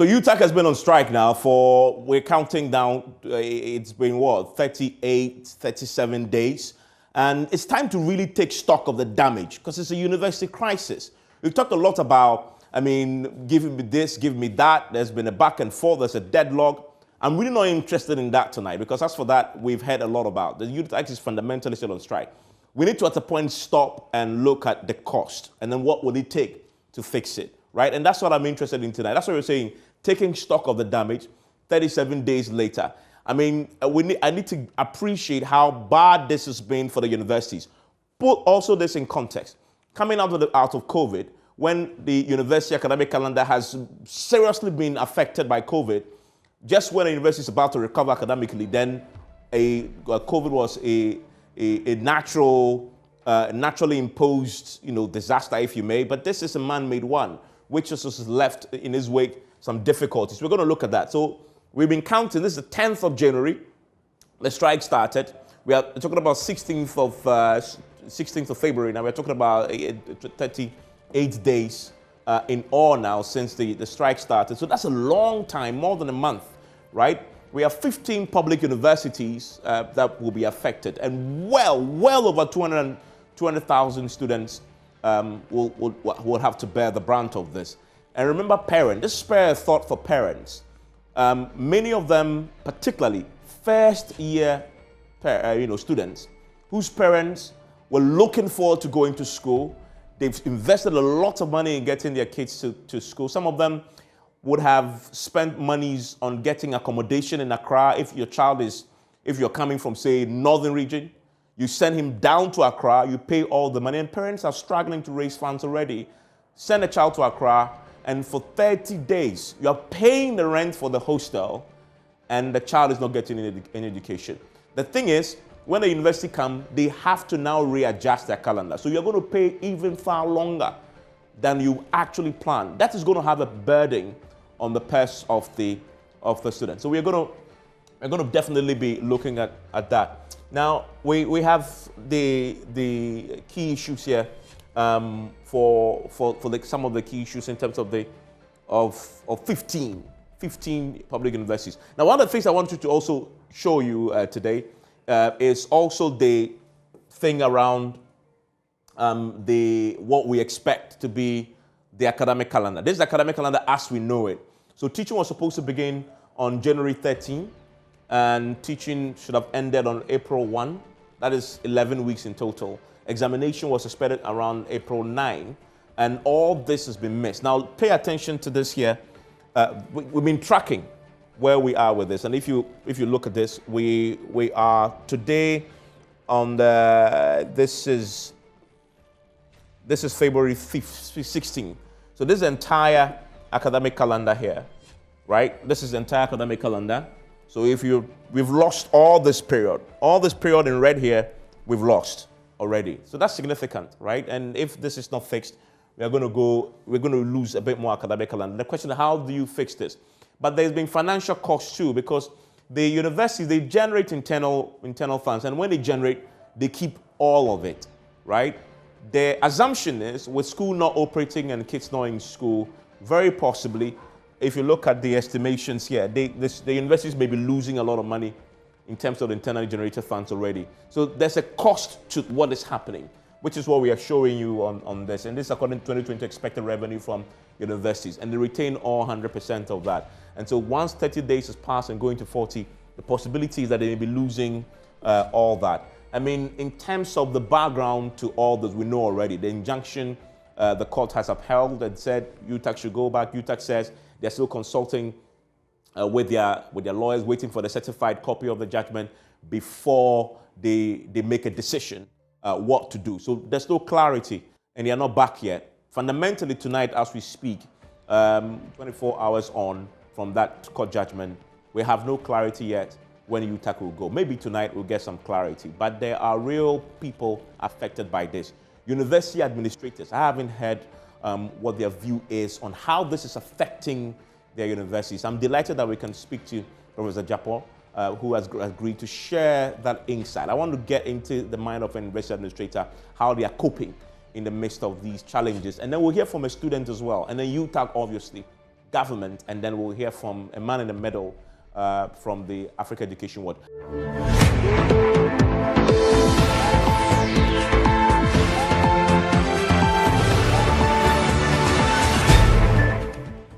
So UTAC has been on strike now for, we're counting down, it's been what, 38, 37 days. And it's time to really take stock of the damage because it's a university crisis. We've talked a lot about, give me this, give me that. There's been a back and forth, there's a deadlock. I'm really not interested in that tonight because as for that, we've heard a lot about. The UTAC is fundamentally still on strike. We need to at a point stop and look at the cost and then what will it take to fix it, right? And that's what I'm interested in tonight. That's what we're saying, taking stock of the damage 37 days later. I need to appreciate how bad this has been for the universities. Put also this in context. Coming out of COVID, when the university academic calendar has seriously been affected by COVID, just when a university is about to recover academically, then COVID was a naturally imposed, disaster, if you may. But this is a man-made one, which has left in its wake some difficulties. We're going to look at that. So we've been counting. This is the 10th of January. The strike started. We are talking about 16th of February. Now we're talking about 38 days in all now since the strike started. So that's a long time, more than a month, right? We have 15 public universities that will be affected, and well over 200,000 students will have to bear the brunt of this. And remember, parents, this spare a thought for parents. Many of them, particularly first-year students, whose parents were looking forward to going to school. They've invested a lot of money in getting their kids to school. Some of them would have spent monies on getting accommodation in Accra. If you're coming from, say, northern region, you send him down to Accra, you pay all the money, and parents are struggling to raise funds already. Send a child to Accra, and for 30 days, you're paying the rent for the hostel, and the child is not getting any education. The thing is, when the university comes, they have to now readjust their calendar. So you're going to pay even far longer than you actually planned. That is going to have a burden on the purse of the student. So we're going to definitely be looking at that. Now we have the key issues here for some of the key issues in terms of 15 public universities. Now one of the things I wanted to also show you today is also the thing around what we expect to be the academic calendar. This is the academic calendar as we know it. So teaching was supposed to begin on January 13, and teaching should have ended on April 1. That is 11 weeks in total. Examination was expected around April 9, and all this has been missed. Now pay attention to this here. We've been tracking where we are with this, and if you look at this, we are today on this is February 16. So this is the entire academic calendar here, right? This is the entire academic calendar. So we've lost all this period in red here, we've lost already. So that's significant, right? And if this is not fixed, we're going to lose a bit more academic calendar. The question is, how do you fix this? But there's been financial costs too, because the universities, they generate internal funds, and when they generate, they keep all of it, right? The assumption is, with school not operating and kids not in school, very possibly, if you look at the estimations here, the universities may be losing a lot of money in terms of the internally generated funds already. So there's a cost to what is happening, which is what we are showing you on this. And this is according to 2020 expected revenue from universities, and they retain all 100% of that. And so once 30 days has passed and going to 40, the possibility is that they may be losing all that. In terms of the background to all this, we know already. The injunction the court has upheld and said UTAC should go back. UTAC says they're still consulting with their lawyers, waiting for the certified copy of the judgment before they make a decision what to do. So there's no clarity, and they are not back yet. Fundamentally, tonight, as we speak, 24 hours on from that court judgment, we have no clarity yet when UTAC will go. Maybe tonight we'll get some clarity, but there are real people affected by this. University administrators, I haven't heard what their view is on how this is affecting their universities. I'm delighted that we can speak to Professor Japo, who has agreed to share that insight. I want to get into the mind of an university administrator, how they are coping in the midst of these challenges. And then we'll hear from a student as well, and then UTAC, obviously, government, and then we'll hear from a man in the middle from the Africa Education World.